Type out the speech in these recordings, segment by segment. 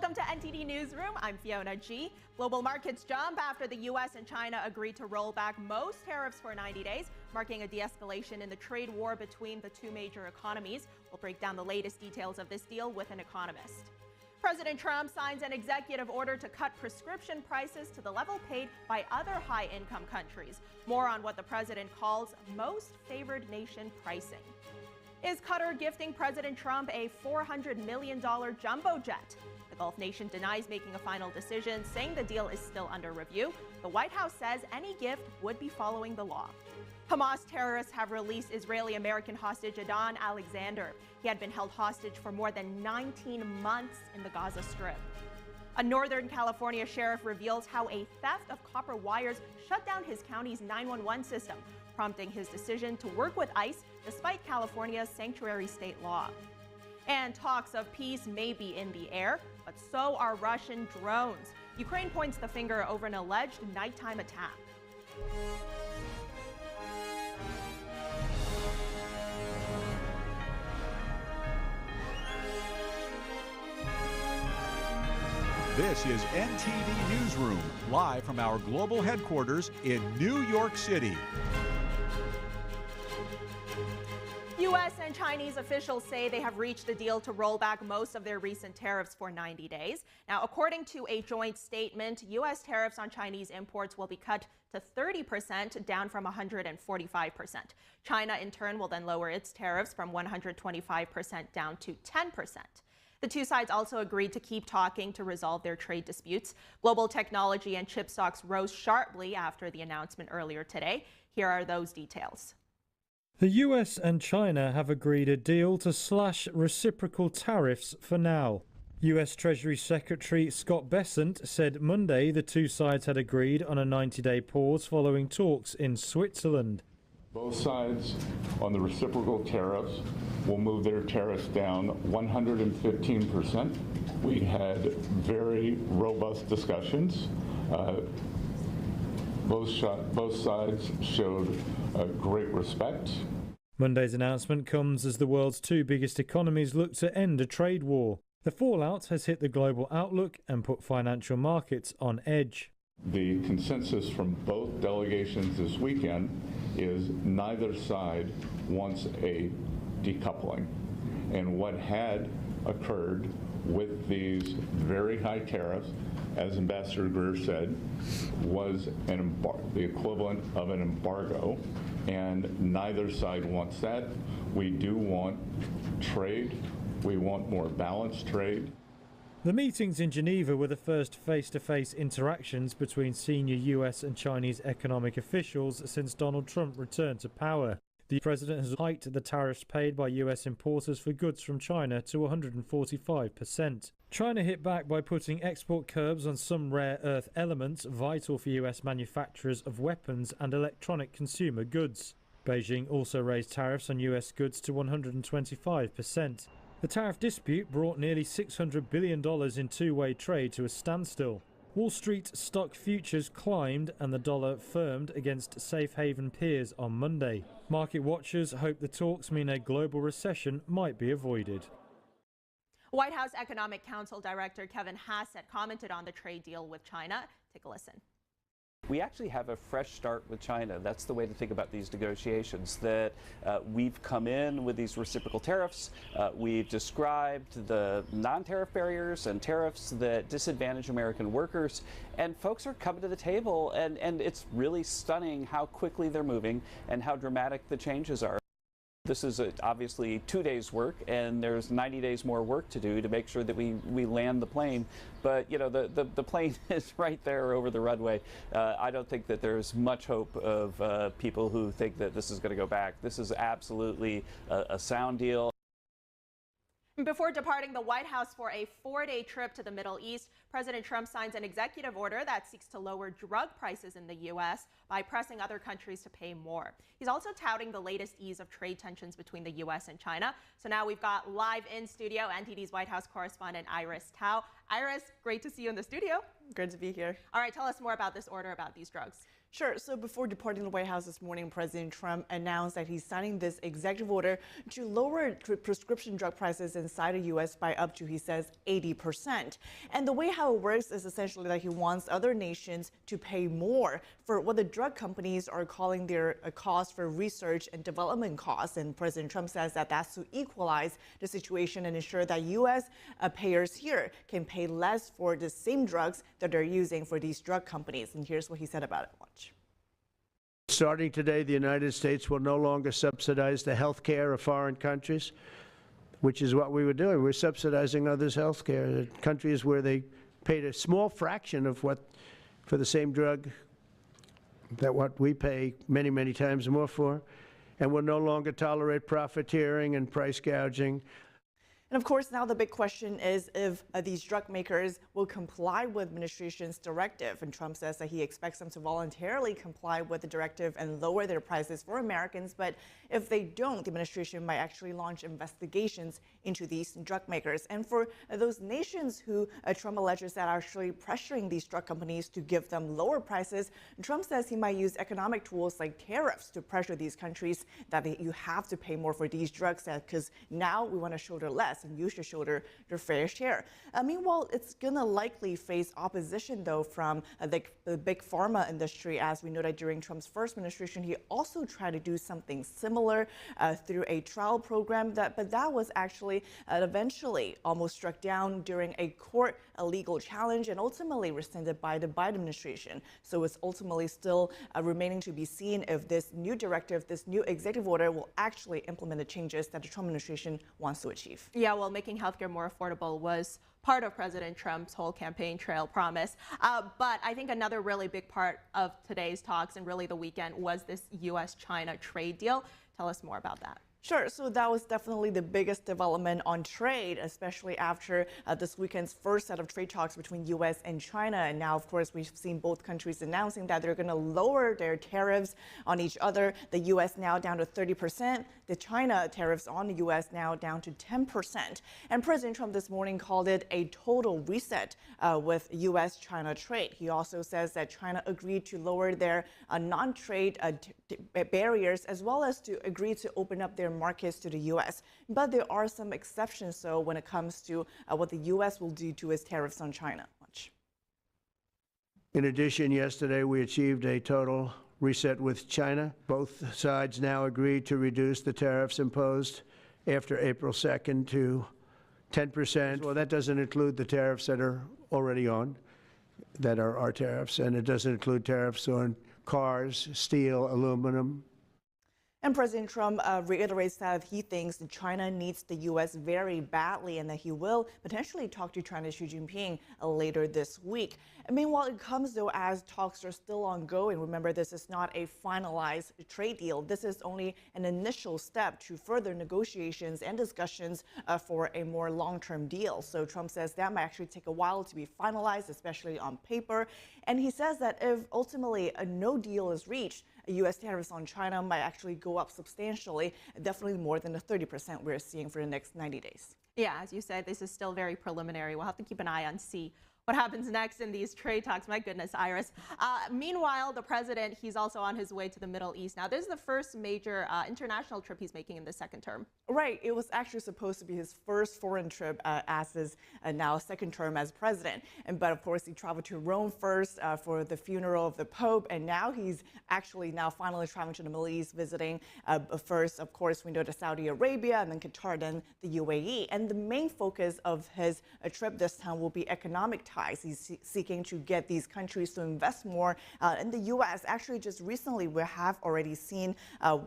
Welcome to NTD Newsroom. I'm Fiona G. Global markets jump after the U.S. and China agreed to roll back most tariffs for 90 days, marking a de-escalation in the trade war between the two major economies. We'll break down the latest details of this deal with an economist. President Trump signs an executive order to cut prescription prices to the level paid by other high-income countries. More on what the president calls most favored nation pricing. Is Qatar gifting President Trump a $400 million jumbo jet? The Gulf nation denies making a final decision, saying the deal is still under review. The White House says any gift would be following the law. Hamas terrorists have released Israeli-American hostage Adnan Alexander. He had been held hostage for more than 19 months in the Gaza Strip. A Northern California sheriff reveals how a theft of copper wires shut down his county's 911 system, prompting his decision to work with ICE despite California's sanctuary state law. And talks of peace may be in the air, but so are Russian drones. Ukraine points the finger over an alleged nighttime attack. This is NTD Newsroom, live from our global headquarters in New York City. U.S. and Chinese officials say they have reached a deal to roll back most of their recent tariffs for 90 days. Now, according to a joint statement, U.S. tariffs on Chinese imports will be cut to 30%, down from 145%. China, in turn, will then lower its tariffs from 125% down to 10%. The two sides also agreed to keep talking to resolve their trade disputes. Global technology and chip stocks rose sharply after the announcement earlier today. Here are those details. The US and China have agreed a deal to slash reciprocal tariffs for now. US Treasury Secretary Scott Bessent said Monday the two sides had agreed on a 90-day pause following talks in Switzerland. Both sides on the reciprocal tariffs will move their tariffs down 115%. We had very robust discussions. Both sides showed great respect. Monday's announcement comes as the world's two biggest economies look to end a trade war. The fallout has hit the global outlook and put financial markets on edge. The consensus from both delegations this weekend is neither side wants a decoupling. And what had occurred with these very high tariffs, as Ambassador Greer said, was the equivalent of an embargo, and neither side wants that. We do want trade. We want more balanced trade. The meetings in Geneva were the first face-to-face interactions between senior US and Chinese economic officials since Donald Trump returned to power. The president has hiked the tariffs paid by US importers for goods from China to 145%. China hit back by putting export curbs on some rare earth elements vital for US manufacturers of weapons and electronic consumer goods. Beijing also raised tariffs on US goods to 125%. The tariff dispute brought nearly $600 billion in two-way trade to a standstill. Wall Street stock futures climbed and the dollar firmed against safe haven peers on Monday. Market watchers hope the talks mean a global recession might be avoided. White House Economic Council Director Kevin Hassett commented on the trade deal with China. Take a listen. We actually have a fresh start with China. That's the way to think about these negotiations, that we've come in with these reciprocal tariffs. We've described the non-tariff barriers and tariffs that disadvantage American workers, and folks are coming to the table, and it's really stunning how quickly they're moving and how dramatic the changes are. This is obviously 2 days' work, and there's 90 days more work to do to make sure that we land the plane. But, you know, the plane is right there over the runway. I don't think that there's much hope of people who think that this is going to go back. This is absolutely a sound deal. Before departing the White House for a 4-day trip to the Middle East, President Trump signs an executive order that seeks to lower drug prices in the U.S. by pressing other countries to pay more. He's also touting the latest ease of trade tensions between the U.S. and China. So now we've got live in studio NTD's White House correspondent Iris Tao. Iris, great to see you in the studio. Good to be here. All right, tell us more about this order about these drugs. Sure. So before departing the White House this morning, President Trump announced that he's signing this executive order to lower prescription drug prices inside the U.S. by up to, he says, 80%. And the way how it works is essentially that he wants other nations to pay more for what the drug companies are calling their cost for research and development costs. And President Trump says that that's to equalize the situation and ensure that U.S. Payers here can pay less for the same drugs that they're using for these drug companies. And here's what he said about it. Watch. Starting today, the United States will no longer subsidize the health care of foreign countries, which is what we were doing. We're subsidizing others' health care. Countries where they paid a small fraction of what for the same drug that what we pay many, many times more for, and will no longer tolerate profiteering and price gouging. And of course, now the big question is if these drug makers will comply with administration's directive. And Trump says that he expects them to voluntarily comply with the directive and lower their prices for Americans. But if they don't, the administration might actually launch investigations into these drug makers. And for those nations who Trump alleges that are actually pressuring these drug companies to give them lower prices, Trump says he might use economic tools like tariffs to pressure these countries that you have to pay more for these drugs because now we want to shoulder less. And you should shoulder your fair share. Meanwhile, it's going to likely face opposition, though, from the big pharma industry. As we know that during Trump's first administration, he also tried to do something similar through a trial program, but that was actually eventually almost struck down during a court legal challenge and ultimately rescinded by the Biden administration. So it's ultimately still remaining to be seen if this new directive, this new executive order will actually implement the changes that the Trump administration wants to achieve. Yeah, well, making healthcare more affordable was part of President Trump's whole campaign trail promise. But I think another really big part of today's talks and really the weekend was this U.S.-China trade deal. Tell us more about that. Sure. So that was definitely the biggest development on trade, especially after this weekend's first set of trade talks between U.S. and China. And now, of course, we've seen both countries announcing that they're going to lower their tariffs on each other. The U.S. now down to 30%. The China tariffs on the U.S. now down to 10%. And President Trump this morning called it a total reset with U.S.-China trade. He also says that China agreed to lower their non-trade barriers as well as to agree to open up their markets to the U.S. But there are some exceptions, though, when it comes to what the U.S. will do to its tariffs on China. Watch. In addition, yesterday we achieved a total reset with China. Both sides now agreed to reduce the tariffs imposed after April 2nd to 10%. Well, that doesn't include the tariffs that are already on, that are our tariffs, and it doesn't include tariffs on cars, steel, aluminum. And President Trump reiterates that he thinks that China needs the U.S. very badly and that he will potentially talk to China's Xi Jinping later this week. And meanwhile, it comes, though, as talks are still ongoing. Remember, this is not a finalized trade deal. This is only an initial step to further negotiations and discussions for a more long-term deal. So Trump says that might actually take a while to be finalized, especially on paper. And he says that if ultimately a no deal is reached, U.S. tariffs on China might actually go up substantially, definitely more than the 30% we're seeing for the next 90 days. Yeah, as you said, this is still very preliminary. We'll have to keep an eye on see what happens next in these trade talks. My goodness, Iris. Meanwhile, the president, he's also on his way to the Middle East. Now, this is the first major international trip he's making in the second term. Right. It was actually supposed to be his first foreign trip as his now second term as president. But of course, he traveled to Rome first for the funeral of the Pope. And now he's actually now finally traveling to the Middle East, visiting first, of course, we know to Saudi Arabia and then Qatar, then the UAE. And the main focus of his trip this time will be economic ties. He's seeking to get these countries to invest more in the U.S. Actually, just recently, we have already seen,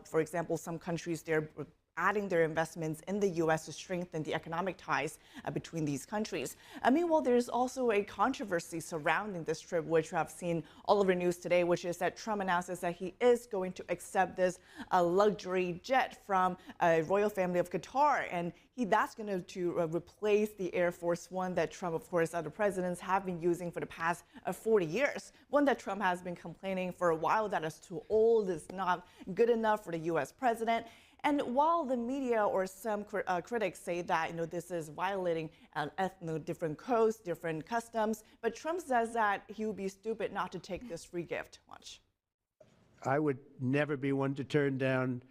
for example, some countries there adding their investments in the U.S. to strengthen the economic ties between these countries. Meanwhile, there's also a controversy surrounding this trip, which we have seen all over news today, which is that Trump announces that he is going to accept this luxury jet from a royal family of Qatar. And that's going to replace the Air Force One that Trump, of course, other presidents have been using for the past 40 years. One that Trump has been complaining for a while that is too old, is not good enough for the U.S. president. And while the media or some critics say that this is violating different codes, different customs, but Trump says that he would be stupid not to take this free gift. Watch. I would never be one to turn down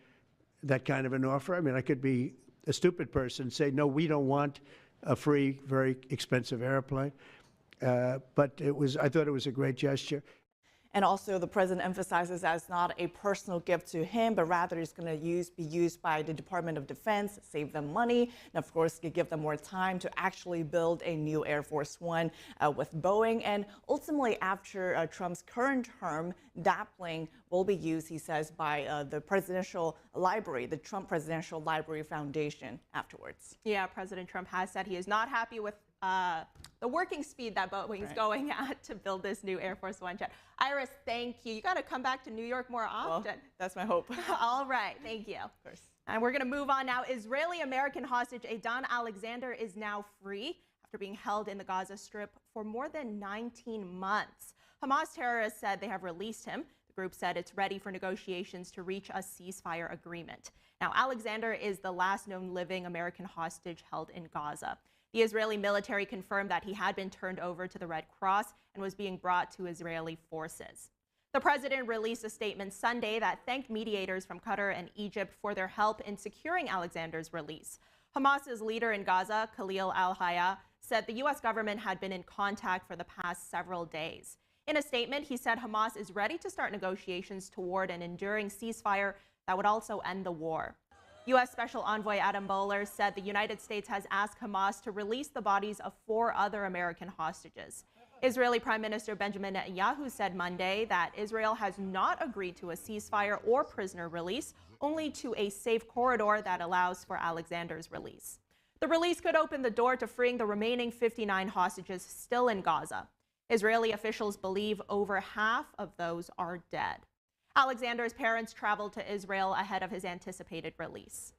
that kind of an offer. I mean, I could be a stupid person and say, no, we don't want a free, very expensive airplane. But I thought it was a great gesture. And also, the president emphasizes that it's not a personal gift to him, but rather it's going to be used by the Department of Defense, save them money, and of course, give them more time to actually build a new Air Force One with Boeing. And ultimately, after Trump's current term, that plane will be used, he says, by the Presidential Library, the Trump Presidential Library Foundation afterwards. Yeah, President Trump has said he is not happy with the working speed that Boeing's going at to build this new Air Force One jet. Iris, thank you. You got to come back to New York more often. Well, that's my hope. All right, thank you. Of course. And we're going to move on now. Israeli-American hostage Adan Alexander is now free after being held in the Gaza Strip for more than 19 months. Hamas terrorists said they have released him. The group said it's ready for negotiations to reach a ceasefire agreement. Now, Alexander is the last known living American hostage held in Gaza. The Israeli military confirmed that he had been turned over to the Red Cross and was being brought to Israeli forces. The president released a statement Sunday that thanked mediators from Qatar and Egypt for their help in securing Alexander's release. Hamas's leader in Gaza, Khalil al-Hayya, said the U.S. government had been in contact for the past several days. In a statement, he said Hamas is ready to start negotiations toward an enduring ceasefire that would also end the war. U.S. Special Envoy Adam Bowler said the United States has asked Hamas to release the bodies of 4 other American hostages. Israeli Prime Minister Benjamin Netanyahu said Monday that Israel has not agreed to a ceasefire or prisoner release, only to a safe corridor that allows for Alexander's release. The release could open the door to freeing the remaining 59 hostages still in Gaza. Israeli officials believe over half of those are dead. Alexander's parents traveled to Israel ahead of his anticipated release.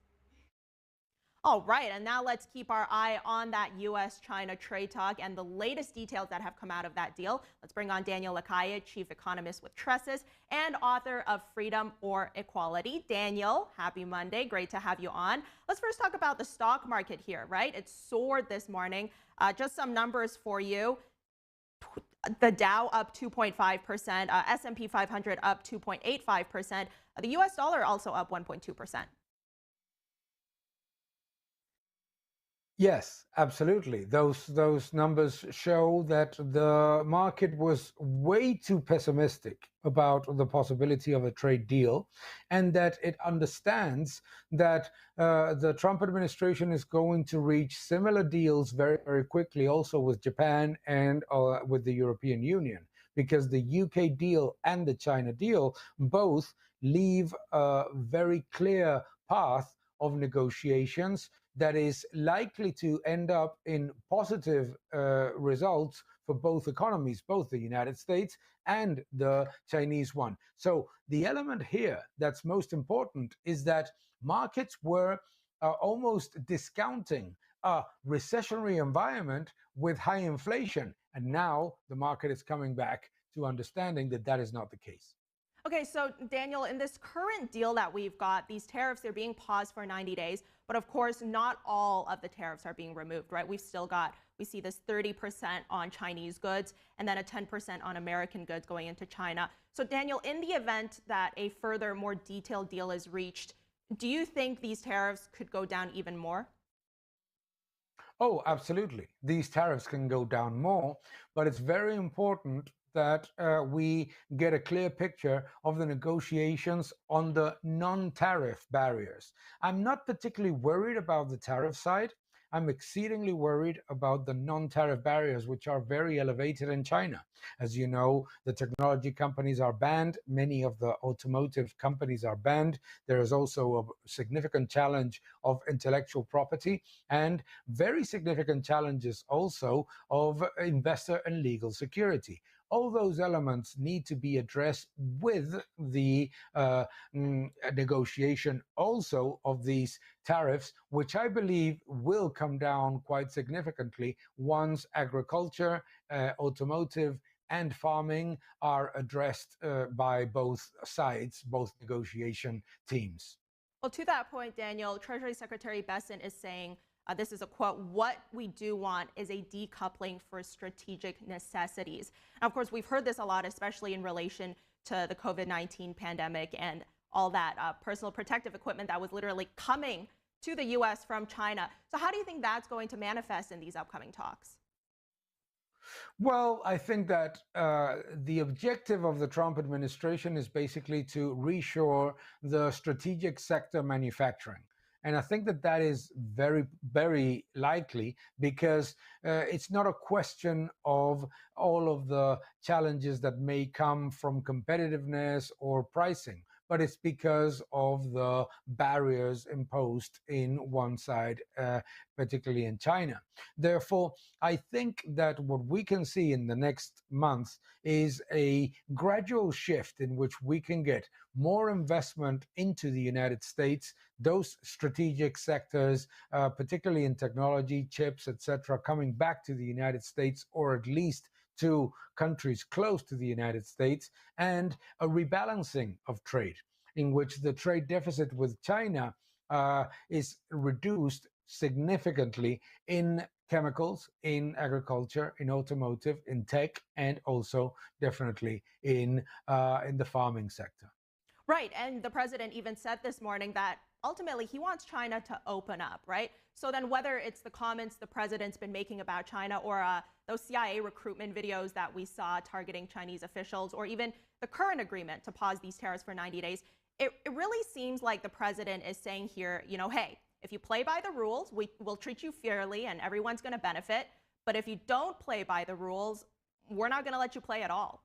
All right, and now let's keep our eye on that U.S.-China trade talk and the latest details that have come out of that deal. Let's bring on Daniel Lacalle, chief economist with Tressis and author of Freedom or Equality. Daniel, happy Monday. Great to have you on. Let's first talk about the stock market here, right? It soared this morning. Just some numbers for you. The Dow up 2.5%, S&P 500 up 2.85%. The U.S. dollar also up 1.2%. Yes, absolutely. Those numbers show that the market was way too pessimistic about the possibility of a trade deal, and that it understands that the Trump administration is going to reach similar deals very, very quickly, also with Japan and with the European Union, because the UK deal and the China deal both leave a very clear path of negotiations that is likely to end up in positive results for both economies, both the United States and the Chinese one. So the element here that's most important is that markets were almost discounting a recessionary environment with high inflation. And now the market is coming back to understanding that that is not the case. Okay, so Daniel, in this current deal that we've got, these tariffs are being paused for 90 days, but of course, not all of the tariffs are being removed, right? We see this 30% on Chinese goods and then a 10% on American goods going into China. So Daniel, in the event that a further, more detailed deal is reached, do you think these tariffs could go down even more? Oh, absolutely. These tariffs can go down more, but it's very important that we get a clear picture of the negotiations on the non-tariff barriers. I'm not particularly worried about the tariff side. I'm exceedingly worried about the non-tariff barriers, which are very elevated in China. As you know, the technology companies are banned. Many of the automotive companies are banned. There is also a significant challenge of intellectual property and very significant challenges also of investor and legal security. All those elements need to be addressed with the negotiation also of these tariffs, which I believe will come down quite significantly once agriculture, automotive, and farming are addressed by both sides, both negotiation teams. Well, to that point, Daniel, Treasury Secretary Bessent is saying, this is a quote, "What we do want is a decoupling for strategic necessities." Now, of course, we've heard this a lot, especially in relation to the COVID-19 pandemic and all that personal protective equipment that was literally coming to the U.S. from China. So how do you think that's going to manifest in these upcoming talks? Well, I think that the objective of the Trump administration is basically to reshore the strategic sector manufacturing. And I think that that is very, very likely because it's not a question of all of the challenges that may come from competitiveness or pricing, but it's because of the barriers imposed in one side, particularly in China. Therefore, I think that what we can see in the next months is a gradual shift in which we can get more investment into the United States, those strategic sectors, particularly in technology, chips, etc., coming back to the United States, or at least to countries close to the United States, and a rebalancing of trade in which the trade deficit with China is reduced significantly in chemicals, in agriculture, in automotive, in tech, and also definitely in the farming sector. Right, and the president even said this morning that ultimately he wants China to open up, right? So then whether it's the comments the president's been making about China or those CIA recruitment videos that we saw targeting Chinese officials, or even the current agreement to pause these tariffs for 90 days, it really seems like the president is saying here, you know, hey, if you play by the rules, we'll treat you fairly and everyone's going to benefit. But if you don't play by the rules, we're not going to let you play at all.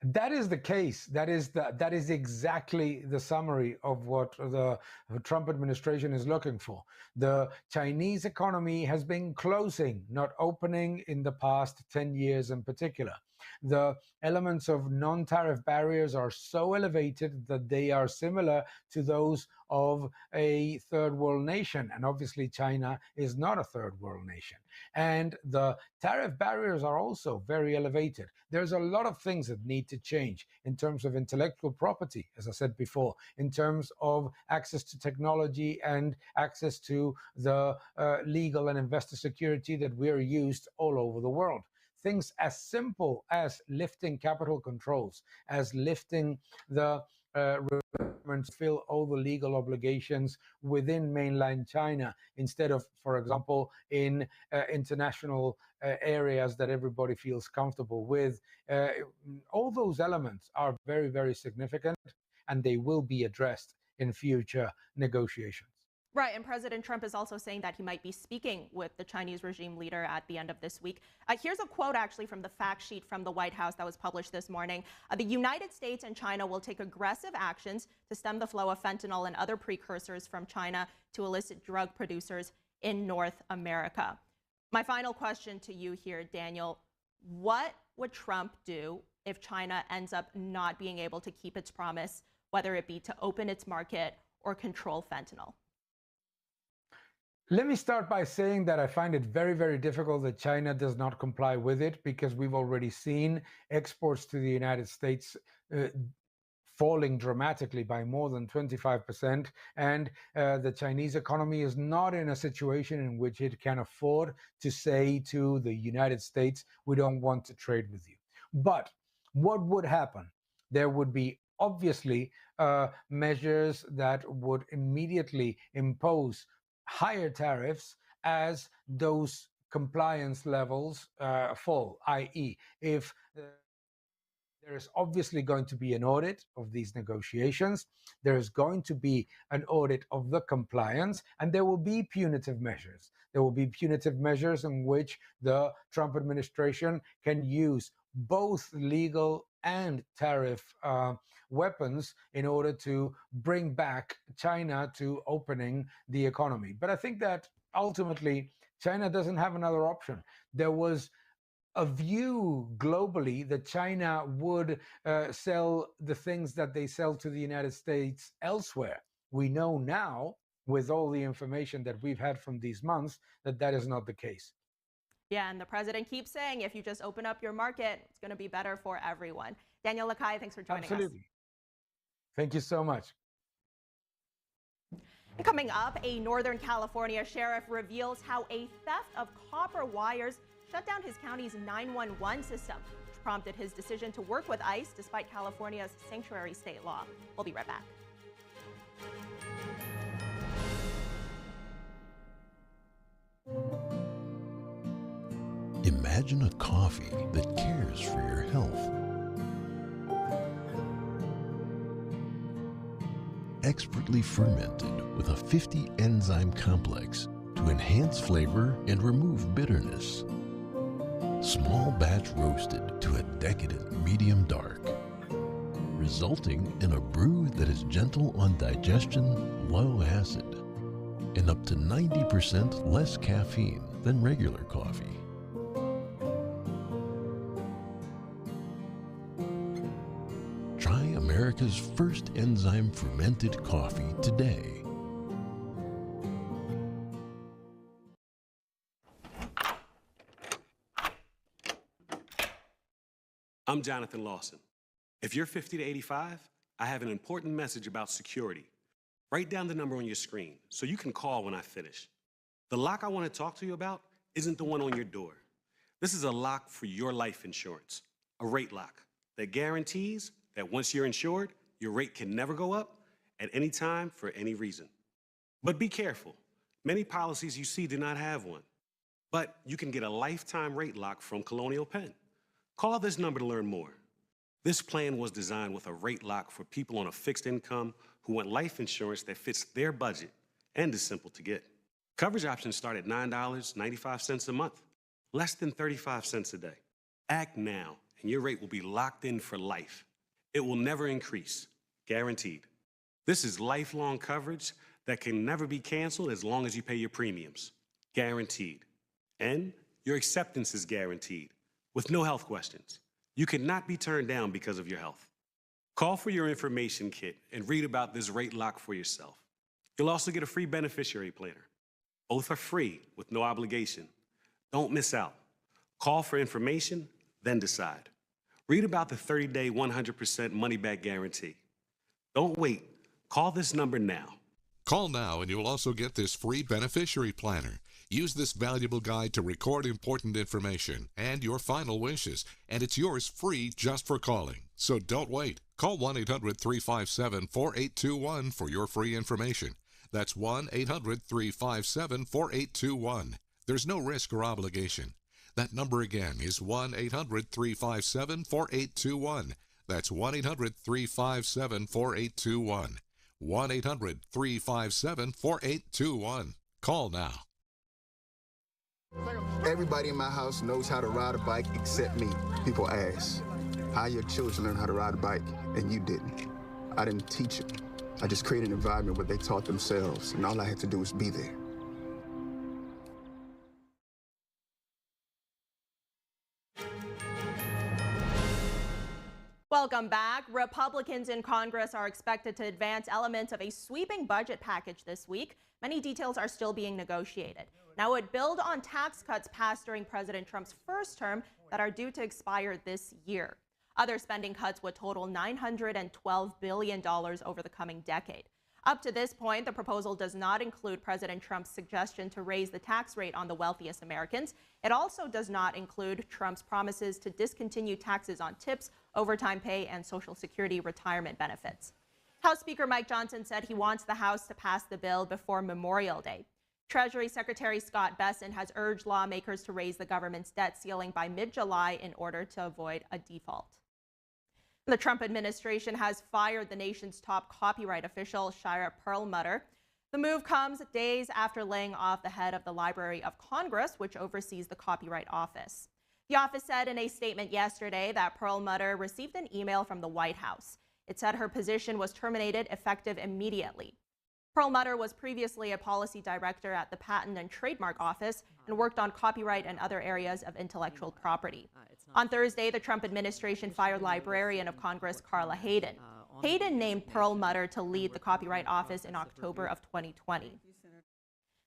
That is the case. That is exactly the summary of what the Trump administration is looking for. The Chinese economy has been closing, not opening, in the past 10 years in particular. The elements of non-tariff barriers are so elevated that they are similar to those of a third world nation. And obviously China is not a third world nation. And the tariff barriers are also very elevated. There's a lot of things that need to change in terms of intellectual property, as I said before, in terms of access to technology and access to the legal and investor security that we're used all over the world. Things as simple as lifting capital controls, as lifting the requirements to fill all the legal obligations within mainland China, instead of, for example, in international areas that everybody feels comfortable with. All those elements are very, very significant, and they will be addressed in future negotiations. Right, and President Trump is also saying that he might be speaking with the Chinese regime leader at the end of this week. Here's a quote actually from the fact sheet from the White House that was published this morning. The United States and China will take aggressive actions to stem the flow of fentanyl and other precursors from China to illicit drug producers in North America. My final question to you here, Daniel, what would Trump do if China ends up not being able to keep its promise, whether it be to open its market or control fentanyl? Let me start by saying that I find it very, very difficult that China does not comply with it, because we've already seen exports to the United States falling dramatically by more than 25%. And the Chinese economy is not in a situation in which it can afford to say to the United States, we don't want to trade with you. But what would happen? There would be obviously measures that would immediately impose higher tariffs as those compliance levels fall, i.e., if there is obviously going to be an audit of these negotiations, there is going to be an audit of the compliance, and there will be punitive measures. There will be punitive measures in which the Trump administration can use both legal and tariff weapons in order to bring back China to opening the economy. But I think that ultimately China doesn't have another option. There was a view globally that China would sell the things that they sell to the United States elsewhere. We know now, with all the information that we've had from these months, that that is not the case. Yeah, and the president keeps saying if you just open up your market, it's going to be better for everyone. Daniel Lakai, thanks for joining us. Absolutely. Thank you so much. Coming up, a Northern California sheriff reveals how a theft of copper wires shut down his county's 911 system, which prompted his decision to work with ICE despite California's sanctuary state law. We'll be right back. Imagine a coffee that cares for your health. Expertly fermented with a 50 enzyme complex to enhance flavor and remove bitterness. Small batch roasted to a decadent medium dark, resulting in a brew that is gentle on digestion, low acid, and up to 90% less caffeine than regular coffee. Try America's first enzyme fermented coffee today. I'm Jonathan Lawson. If you're 50 to 85, I have an important message about security. Write down the number on your screen so you can call when I finish. The lock I want to talk to you about isn't the one on your door. This is a lock for your life insurance, a rate lock that guarantees that once you're insured, your rate can never go up at any time for any reason. But be careful. Many policies you see do not have one. But you can get a lifetime rate lock from Colonial Penn. Call this number to learn more. This plan was designed with a rate lock for people on a fixed income who want life insurance that fits their budget and is simple to get. Coverage options start at $9.95 a month, less than 35 cents a day. Act now, and your rate will be locked in for life. It will never increase, guaranteed. This is lifelong coverage that can never be canceled as long as you pay your premiums, guaranteed. And your acceptance is guaranteed, with no health questions. You cannot be turned down because of your health. Call for your information kit and read about this rate lock for yourself. You'll also get a free beneficiary planner. Both are free with no obligation. Don't miss out. Call for information, then decide. Read about the 30-day 100% money-back guarantee. Don't wait. Call this number now. Call now and you'll also get this free beneficiary planner. Use this valuable guide to record important information and your final wishes, and it's yours free just for calling. So don't wait. Call 1-800-357-4821 for your free information. That's 1-800-357-4821. There's no risk or obligation. That number again is 1-800-357-4821. That's 1-800-357-4821. 1-800-357-4821. Call now. Everybody in my house knows how to ride a bike except me. People ask, how your children learn how to ride a bike and you didn't? I didn't teach them. I just created an environment where they taught themselves, and all I had to do was be there. Welcome back. Republicans in Congress are expected to advance elements of a sweeping budget package this week. Many details are still being negotiated. Now, it would build on tax cuts passed during President Trump's first term that are due to expire this year. Other spending cuts would total $912 billion over the coming decade. Up to this point, the proposal does not include President Trump's suggestion to raise the tax rate on the wealthiest Americans. It also does not include Trump's promises to discontinue taxes on tips, overtime pay, and Social Security retirement benefits. House Speaker Mike Johnson said he wants the House to pass the bill before Memorial Day. Treasury Secretary Scott Bessent has urged lawmakers to raise the government's debt ceiling by mid-July in order to avoid a default. The Trump administration has fired the nation's top copyright official, Shira Perlmutter. The move comes days after laying off the head of the Library of Congress, which oversees the Copyright Office. The office said in a statement yesterday that Perlmutter received an email from the White House. It said her position was terminated effective immediately. Perlmutter was previously a policy director at the Patent and Trademark Office and worked on copyright and other areas of intellectual property. On Thursday, the Trump administration fired Librarian of Congress Carla Hayden. Hayden named Perlmutter to lead the Copyright Office in October of 2020.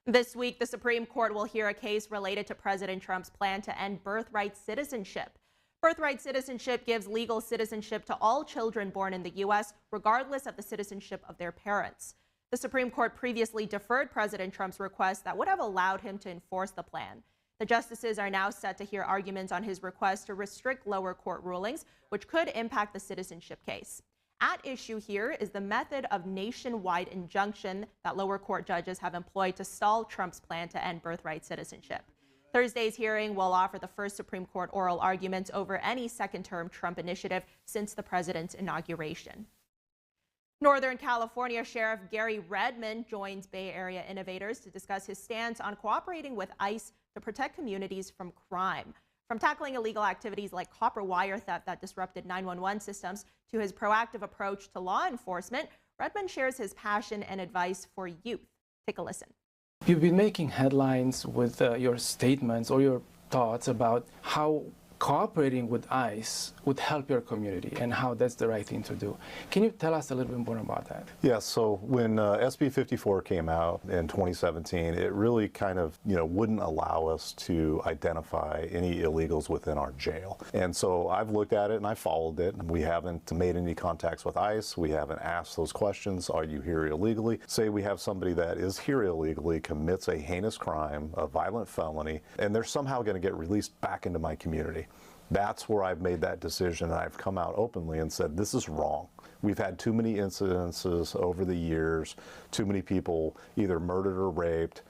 This week, the Supreme Court will hear a case related to President Trump's plan to end birthright citizenship. Birthright citizenship gives legal citizenship to all children born in the U.S., regardless of the citizenship of their parents. The Supreme Court previously deferred President Trump's request that would have allowed him to enforce the plan. The justices are now set to hear arguments on his request to restrict lower court rulings, which could impact the citizenship case. At issue here is the method of nationwide injunction that lower court judges have employed to stall Trump's plan to end birthright citizenship. Thursday's hearing will offer the first Supreme Court oral arguments over any second-term Trump initiative since the president's inauguration. Northern California Sheriff Gary Redmond joins Bay Area innovators to discuss his stance on cooperating with ICE to protect communities from crime. From tackling illegal activities like copper wire theft that disrupted 911 systems to his proactive approach to law enforcement, Redmond shares his passion and advice for youth. Take a listen. You've been making headlines with your statements or your thoughts about how cooperating with ICE would help your community and how that's the right thing to do. Can you tell us a little bit more about that? Yeah, so when SB 54 came out in 2017, it really kind of, wouldn't allow us to identify any illegals within our jail. And so I've looked at it and I followed it. We haven't made any contacts with ICE. We haven't asked those questions. Are you here illegally? Say we have somebody that is here illegally, commits a heinous crime, a violent felony, and they're somehow going to get released back into my community. That's where I've made that decision, and I've come out openly and said, this is wrong. We've had too many incidences over the years, too many people either murdered or raped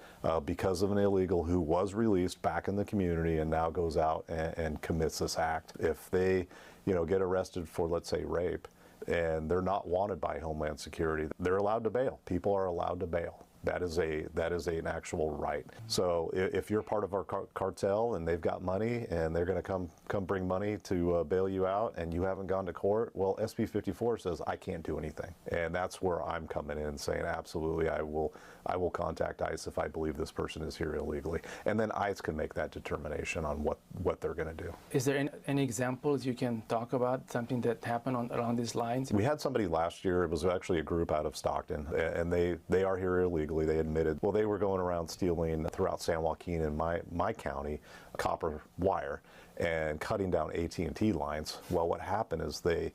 because of an illegal who was released back in the community and now goes out and commits this act. If they, get arrested for, let's say, rape, and they're not wanted by Homeland Security, they're allowed to bail. People are allowed to bail. That is an actual right. So if you're part of our cartel and they've got money and they're going to come bring money to bail you out and you haven't gone to court, well, SB 54 says I can't do anything. And that's where I'm coming in saying absolutely I will contact ICE if I believe this person is here illegally. And then ICE can make that determination on what they're going to do. Is there any examples you can talk about, something that happened along these lines? We had somebody last year, it was actually a group out of Stockton, and they are here illegally. They admitted, well, they were going around stealing throughout San Joaquin in my county copper wire and cutting down AT&T lines. Well, what happened is they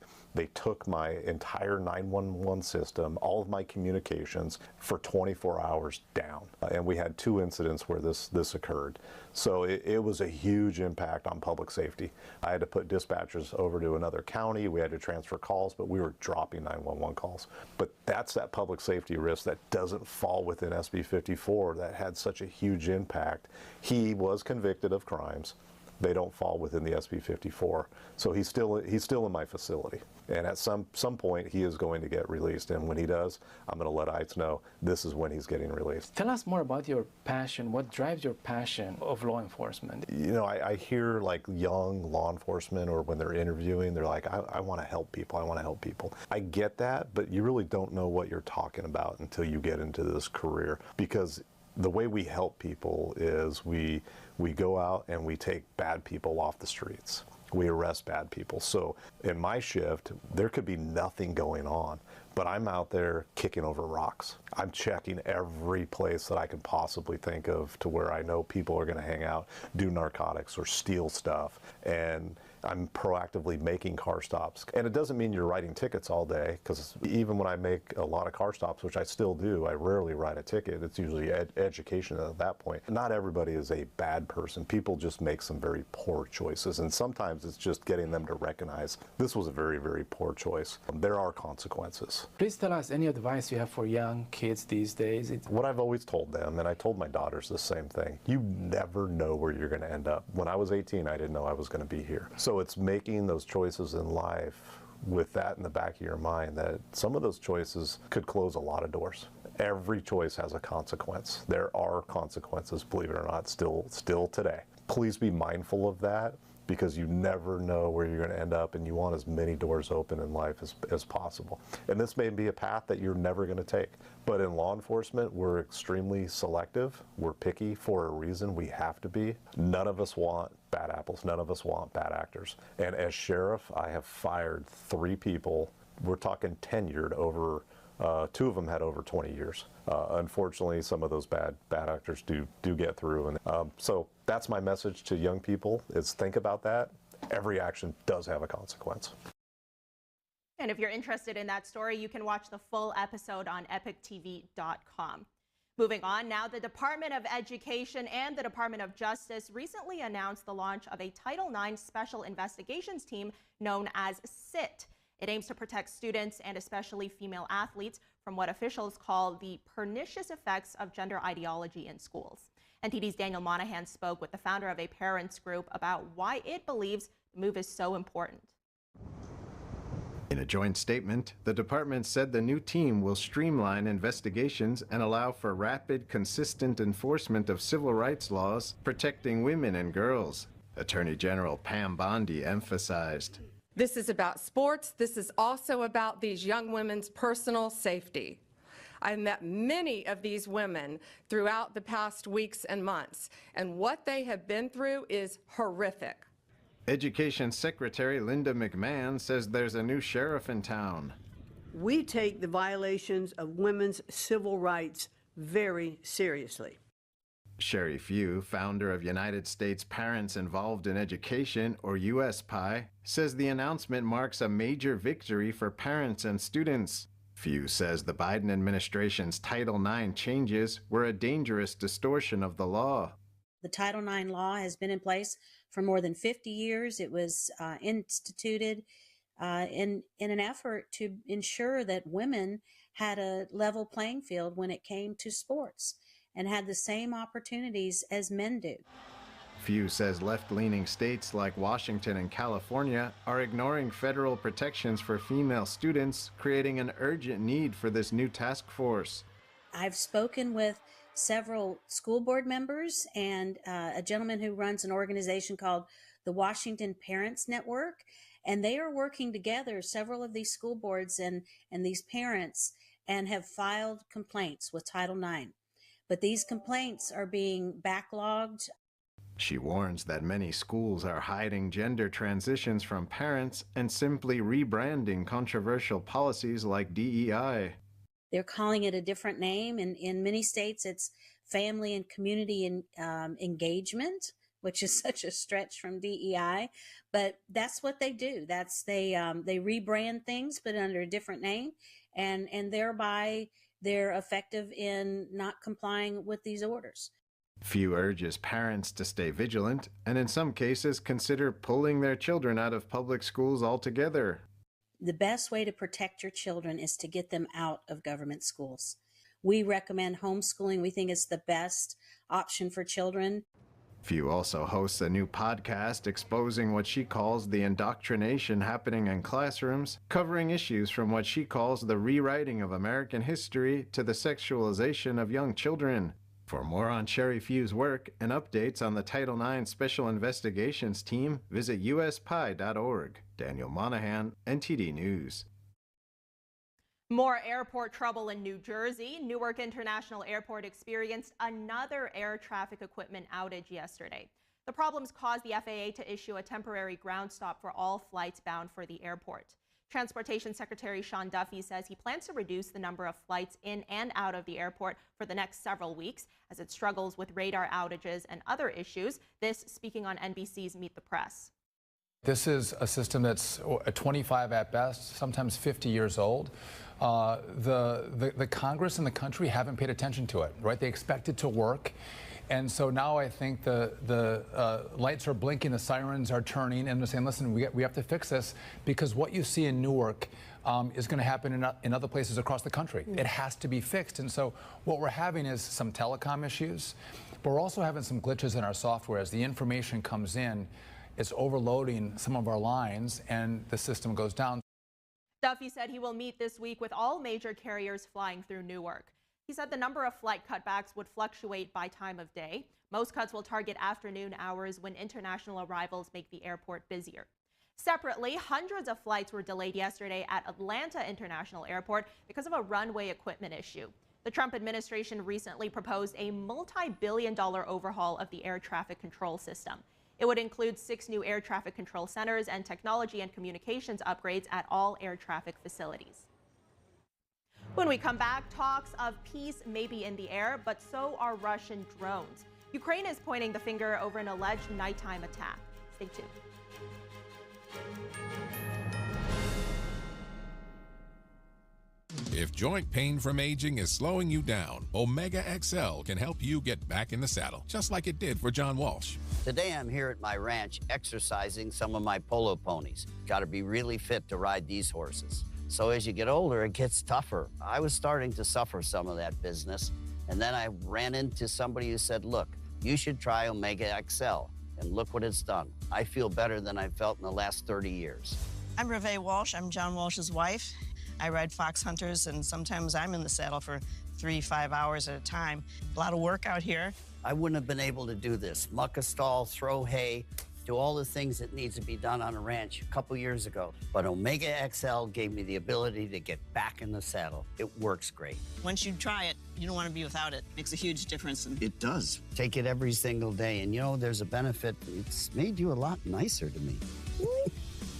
took my entire 911 system, all of my communications for 24 hours down. And we had 2 incidents where this occurred. So it was a huge impact on public safety. I had to put dispatchers over to another county. We had to transfer calls, but we were dropping 911 calls. But that's that public safety risk that doesn't fall within SB 54 that had such a huge impact. He was convicted of crimes. They don't fall within the SB 54. So he's still in my facility. And at some point, he is going to get released. And when he does, I'm going to let ICE know this is when he's getting released. Tell us more about your passion. What drives your passion of law enforcement? I hear like young law enforcement or when they're interviewing, they're like, I want to help people. I want to help people. I get that, but you really don't know what you're talking about until you get into this career. Because the way we help people is we go out and we take bad people off the streets. We arrest bad people. So in my shift, there could be nothing going on, but I'm out there kicking over rocks. I'm checking every place that I can possibly think of to where I know people are going to hang out, do narcotics or steal stuff. And I'm proactively making car stops. And it doesn't mean you're writing tickets all day, because even when I make a lot of car stops, which I still do, I rarely write a ticket. It's usually education at that point. Not everybody is a bad person. People just make some very poor choices. And sometimes it's just getting them to recognize this was a very, very poor choice. There are consequences. Please tell us any advice you have for young kids these days. What I've always told them, and I told my daughters the same thing, you never know where you're going to end up. When I was 18, I didn't know I was going to be here. So it's making those choices in life with that in the back of your mind that some of those choices could close a lot of doors. Every choice has a consequence. There are consequences, believe it or not, still today. Please be mindful of that, because you never know where you're going to end up, and you want as many doors open in life as possible. And this may be a path that you're never going to take. But in law enforcement, we're extremely selective. We're picky for a reason. We have to be. None of us want bad apples. None of us want bad actors. And as sheriff, I have fired 3 people. We're talking tenured over, 2 of them had over 20 years. Unfortunately, some of those bad actors do get through. And so that's my message to young people, is think about that. Every action does have a consequence. And if you're interested in that story, you can watch the full epoch.com on epochtv.com. Moving on now, the Department of Education and the Department of Justice recently announced the launch of a Title IX Special Investigations Team known as CIT. It aims to protect students and especially female athletes from what officials call the pernicious effects of gender ideology in schools. NTD's Daniel Monahan spoke with the founder of a parents group about why it believes the move is so important. In a joint statement, the department said the new team will streamline investigations and allow for rapid, consistent enforcement of civil rights laws protecting women and girls. Attorney General Pam Bondi emphasized. This is about sports. This is also about these young women's personal safety. I've met many of these women throughout the past weeks and months, and what they have been through is horrific. Education Secretary Linda McMahon says there's a new sheriff in town. We take the violations of women's civil rights very seriously. Sherry Few, founder of United States Parents Involved in Education, or USPI, says the announcement marks a major victory for parents and students. Few says the Biden administration's Title IX changes were a dangerous distortion of the law. The Title IX law has been in place for more than 50 years. It was instituted in an effort to ensure that women had a level playing field when it came to sports and had the same opportunities as men do. Few says left-leaning states like Washington and California are ignoring federal protections for female students, creating an urgent need for this new task force. I've spoken with several school board members and a gentleman who runs an organization called the Washington Parents Network, and they are working together, several of these school boards and these parents, and have filed complaints with Title IX. But these complaints are being backlogged. She warns that many schools are hiding gender transitions from parents and simply rebranding controversial policies like DEI. They're calling it a different name. In many states, it's family and community engagement, which is such a stretch from DEI. But that's what they do. They rebrand things, but under a different name, and thereby they're effective in not complying with these orders. Few urges parents to stay vigilant and in some cases consider pulling their children out of public schools altogether. The best way to protect your children is to get them out of government schools. We recommend homeschooling. We think it's the best option for children. Few also hosts a new podcast exposing what she calls the indoctrination happening in classrooms, covering issues from what she calls the rewriting of American history to the sexualization of young children. For more on Sherry Few's work and updates on the Title IX Special Investigations Team, visit uspie.org. Daniel Monahan, NTD News. More airport trouble in New Jersey. Newark International Airport experienced another air traffic equipment outage yesterday. The problems caused the FAA to issue a temporary ground stop for all flights bound for the airport. Transportation Secretary Sean Duffy says he plans to reduce the number of flights in and out of the airport for the next several weeks as it struggles with radar outages and other issues. This speaking on NBC's Meet the Press. This is a system that's 25 at best, sometimes 50 years old. The Congress and the country haven't paid attention to it, right? They expect it to work. And so now I think the lights are blinking, the sirens are turning, and they're saying, listen, we have to fix this because what you see in Newark is going to happen in other places across the country. It has to be fixed. And so what we're having is some telecom issues, but we're also having some glitches in our software. As the information comes in, it's overloading some of our lines and the system goes down. Duffy said he will meet this week with all major carriers flying through Newark. He said the number of flight cutbacks would fluctuate by time of day. Most cuts will target afternoon hours when international arrivals make the airport busier. Separately, hundreds of flights were delayed yesterday at Atlanta International Airport because of a runway equipment issue. The Trump administration recently proposed a multi-billion-dollar overhaul of the air traffic control system. It would include 6 new air traffic control centers and technology and communications upgrades at all air traffic facilities. When we come back, talks of peace may be in the air, but so are Russian drones. Ukraine is pointing the finger over an alleged nighttime attack. Stay tuned. If joint pain from aging is slowing you down, Omega XL can help you get back in the saddle, just like it did for John Walsh. Today I'm here at my ranch exercising some of my polo ponies. Got to be really fit to ride these horses. So as you get older, it gets tougher. I was starting to suffer some of that business, and then I ran into somebody who said, look, you should try Omega XL, and look what it's done. I feel better than I've felt in the last 30 years. I'm Reve Walsh. I'm John Walsh's wife. I ride fox hunters, and sometimes I'm in the saddle for 3-5 hours at a time. A lot of work out here. I wouldn't have been able to do this. Muck a stall, throw hay, do all the things that needs to be done on a ranch a couple years ago. But Omega XL gave me the ability to get back in the saddle. It works great. Once you try it, you don't want to be without it. Makes a huge difference. It does. Take it every single day, and you know, there's a benefit. It's made you a lot nicer to me.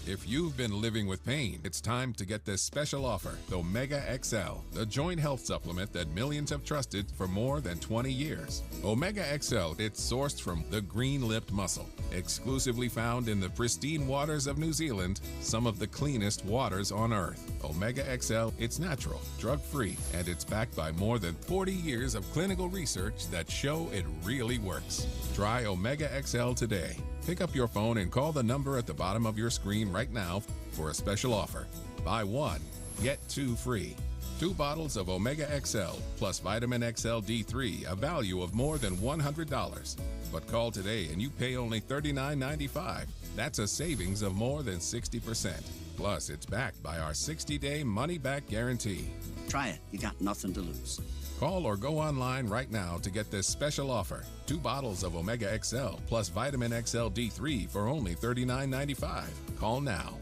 If you've been living with pain, it's time to get this special offer, the Omega XL, the joint health supplement that millions have trusted for more than 20 years. Omega XL, it's sourced from the green-lipped mussel, exclusively found in the pristine waters of New Zealand, some of the cleanest waters on Earth. Omega XL, it's natural, drug-free, and it's backed by more than 40 years of clinical research that show it really works. Try Omega XL today. Pick up your phone and call the number at the bottom of your screen right now for a special offer. Buy one, get two free. 2 bottles of Omega XL plus Vitamin XL D3, a value of more than $100. But call today and you pay only $39.95. That's a savings of more than 60%. Plus, it's backed by our 60-day money-back guarantee. Try it. You got nothing to lose. Call or go online right now to get this special offer. 2 bottles of Omega XL plus Vitamin XL D3 for only $39.95. Call now.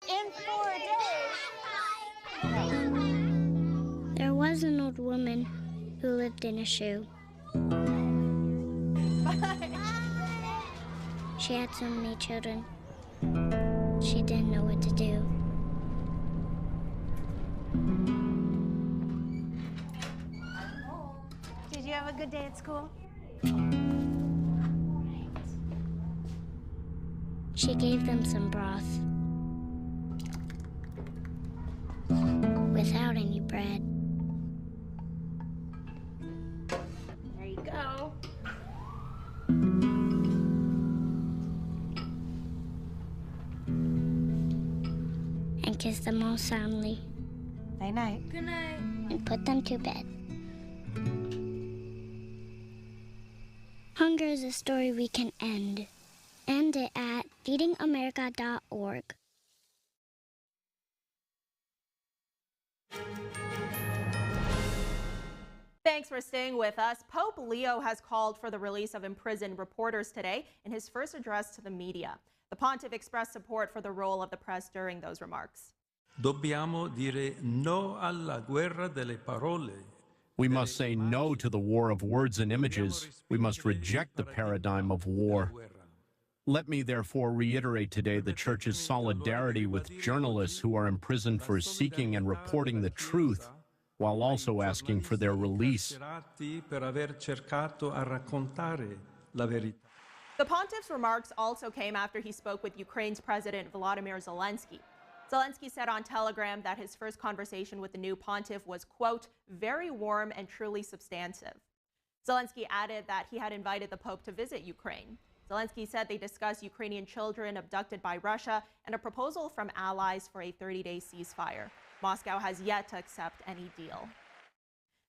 In 4 days. There was an old woman who lived in a shoe. She had so many children. She didn't know what to do. Did you have a good day at school? She gave them some broth without any bread. There you go. And kiss them all soundly. Night night. Good night. And put them to bed. Hunger is a story we can end. End it at feedingamerica.org. Thanks for staying with us. Pope Leo has called for the release of imprisoned reporters today in his first address to the media. The pontiff expressed support for the role of the press during those remarks. Dobbiamo dire no alla guerra delle parole. We must say no to the war of words and images. We must reject the paradigm of war. Let me therefore reiterate today the Church's solidarity with journalists who are imprisoned for seeking and reporting the truth, while also asking for their release. The pontiff's remarks also came after he spoke with Ukraine's President Volodymyr Zelensky. Zelensky said on Telegram that his first conversation with the new pontiff was, quote, very warm and truly substantive. Zelensky added that he had invited the Pope to visit Ukraine. Zelensky said they discussed Ukrainian children abducted by Russia and a proposal from allies for a 30-day ceasefire. Moscow has yet to accept any deal.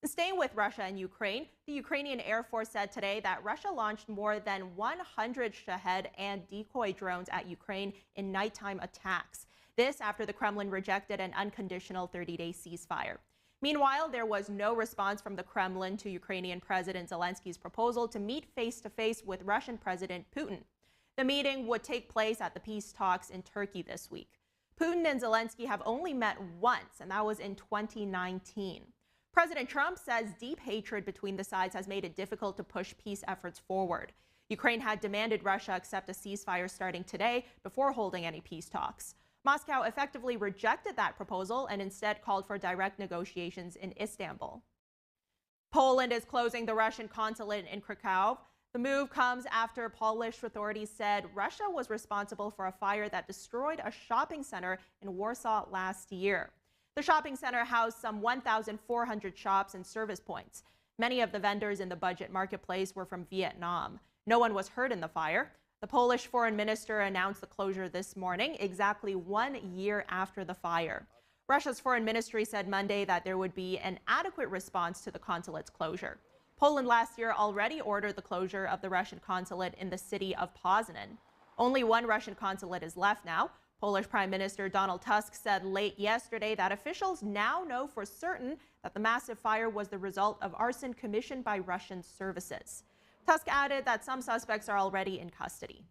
Staying with Russia and Ukraine, the Ukrainian Air Force said today that Russia launched more than 100 Shahed and decoy drones at Ukraine in nighttime attacks. This after the Kremlin rejected an unconditional 30-day ceasefire. Meanwhile, there was no response from the Kremlin to Ukrainian President Zelensky's proposal to meet face-to-face with Russian President Putin. The meeting would take place at the peace talks in Turkey this week. Putin and Zelensky have only met once, and that was in 2019. President Trump says deep hatred between the sides has made it difficult to push peace efforts forward. Ukraine had demanded Russia accept a ceasefire starting today before holding any peace talks. Moscow effectively rejected that proposal and instead called for direct negotiations in Istanbul. Poland is closing the Russian consulate in Krakow. The move comes after Polish authorities said Russia was responsible for a fire that destroyed a shopping center in Warsaw last year. The shopping center housed some 1,400 shops and service points. Many of the vendors in the budget marketplace were from Vietnam. No one was hurt in the fire. The Polish foreign minister announced the closure this morning, exactly 1 year after the fire. Russia's foreign ministry said Monday that there would be an adequate response to the consulate's closure. Poland last year already ordered the closure of the Russian consulate in the city of Poznan. Only one Russian consulate is left now. Polish Prime Minister Donald Tusk said late yesterday that officials now know for certain that the massive fire was the result of arson commissioned by Russian services. Tusk added that some suspects are already in custody.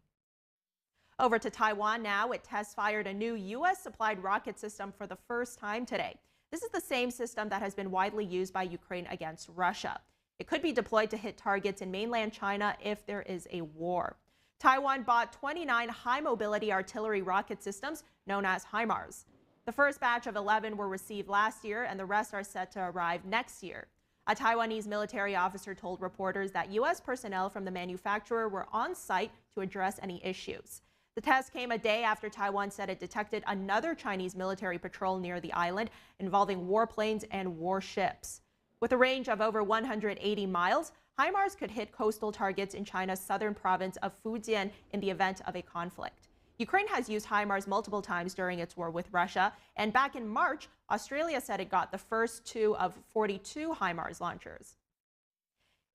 Over to Taiwan now. It test-fired a new U.S.-supplied rocket system for the first time today. This is the same system that has been widely used by Ukraine against Russia. It could be deployed to hit targets in mainland China if there is a war. Taiwan bought 29 high-mobility artillery rocket systems known as HIMARS. The first batch of 11 were received last year, and the rest are set to arrive next year. A Taiwanese military officer told reporters that U.S. personnel from the manufacturer were on site to address any issues. The test came a day after Taiwan said it detected another Chinese military patrol near the island involving warplanes and warships. With a range of over 180 miles, HIMARS could hit coastal targets in China's southern province of Fujian in the event of a conflict. Ukraine has used HIMARS multiple times during its war with Russia, and back in March, Australia said it got the first 2 of 42 HIMARS launchers.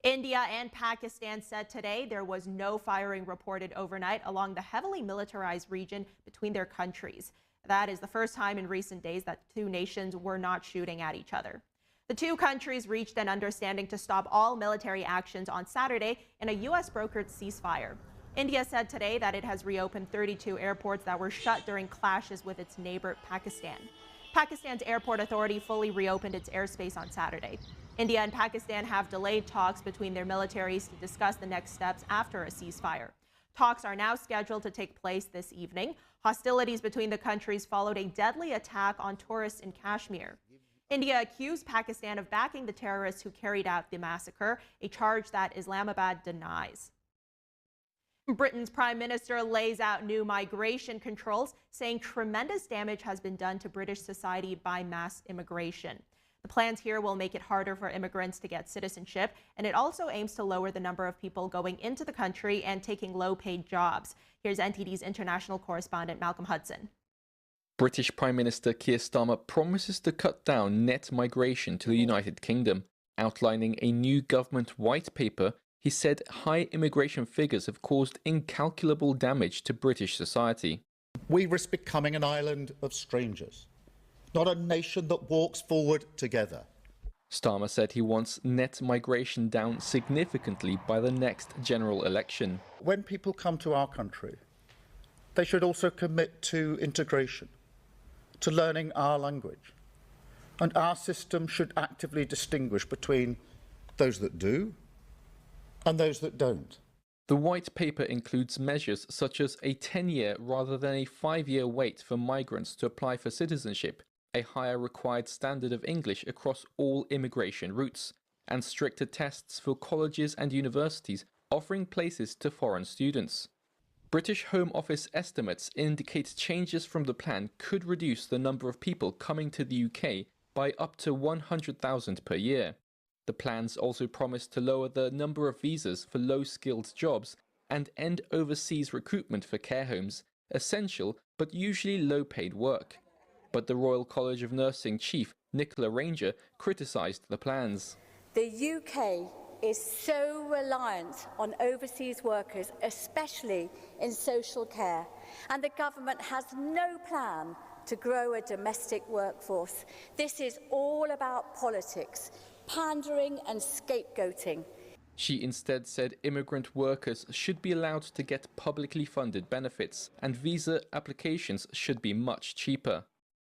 India and Pakistan said today there was no firing reported overnight along the heavily militarized region between their countries. That is the first time in recent days that the two nations were not shooting at each other. The two countries reached an understanding to stop all military actions on Saturday in a U.S.-brokered ceasefire. India said today that it has reopened 32 airports that were shut during clashes with its neighbor, Pakistan. Pakistan's airport authority fully reopened its airspace on Saturday. India and Pakistan have delayed talks between their militaries to discuss the next steps after a ceasefire. Talks are now scheduled to take place this evening. Hostilities between the countries followed a deadly attack on tourists in Kashmir. India accused Pakistan of backing the terrorists who carried out the massacre, a charge that Islamabad denies. Britain's Prime Minister lays out new migration controls, saying tremendous damage has been done to British society by mass immigration. The plans here will make it harder for immigrants to get citizenship, and it also aims to lower the number of people going into the country and taking low-paid jobs. Here's NTD's international correspondent Malcolm Hudson. British Prime Minister Keir Starmer promises to cut down net migration to the United Kingdom. Outlining a new government white paper, he said high immigration figures have caused incalculable damage to British society. We risk becoming an island of strangers, not a nation that walks forward together. Starmer said he wants net migration down significantly by the next general election. When people come to our country, they should also commit to integration, to learning our language. And our system should actively distinguish between those that do and those that don't. The white paper includes measures such as a 10-year rather than a 5-year wait for migrants to apply for citizenship, a higher required standard of English across all immigration routes, and stricter tests for colleges and universities offering places to foreign students. British Home Office estimates indicate changes from the plan could reduce the number of people coming to the UK by up to 100,000 per year. The plans also promise to lower the number of visas for low-skilled jobs and end overseas recruitment for care homes, essential but usually low-paid work. But the Royal College of Nursing chief, Nicola Ranger, criticised the plans. The UK is so reliant on overseas workers, especially in social care, and the government has no plan to grow a domestic workforce. This is all about politics, pandering and scapegoating. She instead said immigrant workers should be allowed to get publicly funded benefits and visa applications should be much cheaper.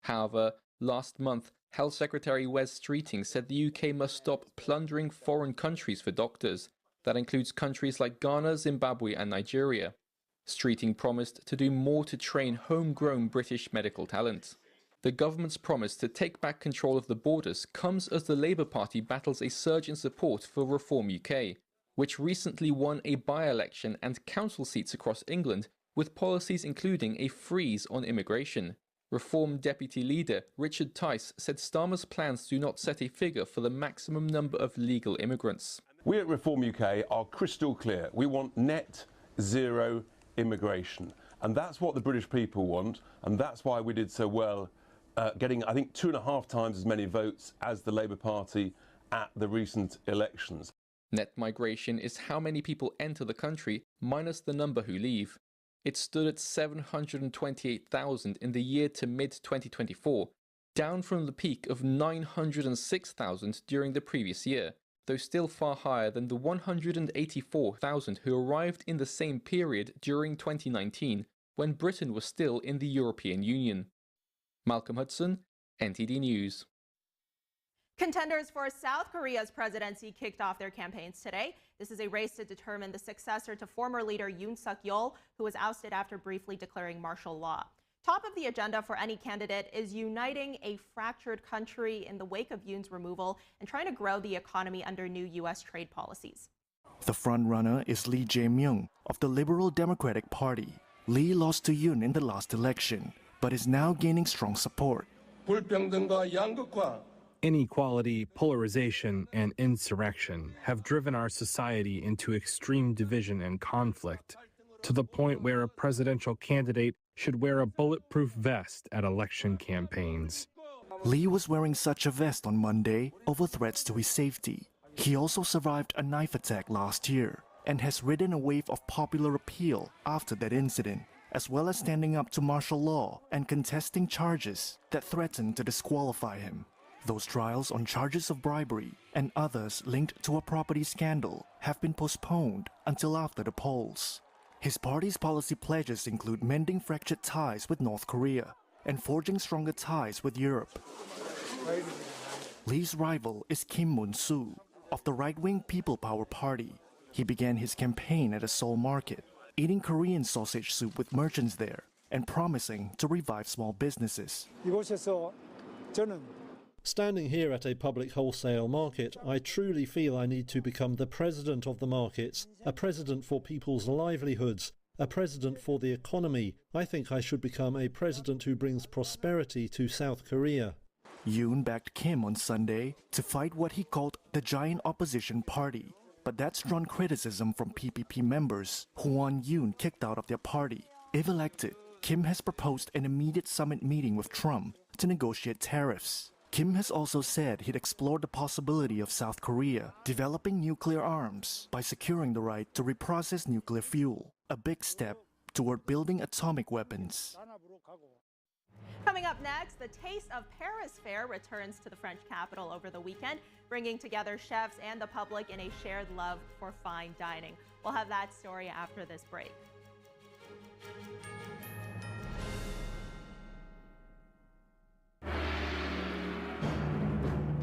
However, last month, Health Secretary Wes Streeting said the UK must stop plundering foreign countries for doctors. That includes countries like Ghana, Zimbabwe and Nigeria. Streeting promised to do more to train homegrown British medical talent. The government's promise to take back control of the borders comes as the Labour Party battles a surge in support for Reform UK. which recently won a by-election and council seats across England, with policies including a freeze on immigration. Reform Deputy Leader Richard Tice said Starmer's plans do not set a figure for the maximum number of legal immigrants. We at Reform UK are crystal clear. We want net zero immigration. And that's what the British people want, and that's why we did so well, getting, I think, 2.5 times as many votes as the Labour Party at the recent elections. Net migration is how many people enter the country minus the number who leave. It stood at 728,000 in the year to mid-2024, down from the peak of 906,000 during the previous year, though still far higher than the 184,000 who arrived in the same period during 2019, when Britain was still in the European Union. Malcolm Hudson, NTD News. Contenders for South Korea's presidency kicked off their campaigns today. This is a race to determine the successor to former leader Yoon Suk-yeol, who was ousted after briefly declaring martial law. Top of the agenda for any candidate is uniting a fractured country in the wake of Yoon's removal and trying to grow the economy under new U.S. trade policies. The frontrunner is Lee Jae-myung of the Liberal Democratic Party. Lee lost to Yoon in the last election, but is now gaining strong support. Inequality, polarization, and insurrection have driven our society into extreme division and conflict, to the point where a presidential candidate should wear a bulletproof vest at election campaigns. Lee was wearing such a vest on Monday over threats to his safety. He also survived a knife attack last year and has ridden a wave of popular appeal after that incident, as well as standing up to martial law and contesting charges that threaten to disqualify him. Those trials on charges of bribery and others linked to a property scandal have been postponed until after the polls. His party's policy pledges include mending fractured ties with North Korea and forging stronger ties with Europe. Lee's rival is Kim Moon-soo of the right-wing People Power Party. He began his campaign at a Seoul market, eating Korean sausage soup with merchants there and promising to revive small businesses. Standing here at a public wholesale market, I truly feel I need to become the president of the markets, a president for people's livelihoods, a president for the economy. I think I should become a president who brings prosperity to South Korea. Yoon backed Kim on Sunday to fight what he called the giant opposition party, but that's drawn criticism from PPP members who want Yoon kicked out of their party. If elected, Kim has proposed an immediate summit meeting with Trump to negotiate tariffs. Kim has also said he'd explore the possibility of South Korea developing nuclear arms by securing the right to reprocess nuclear fuel, a big step toward building atomic weapons. Coming up next, the Taste of Paris Fair returns to the French capital over the weekend, bringing together chefs and the public in a shared love for fine dining. We'll have that story after this break.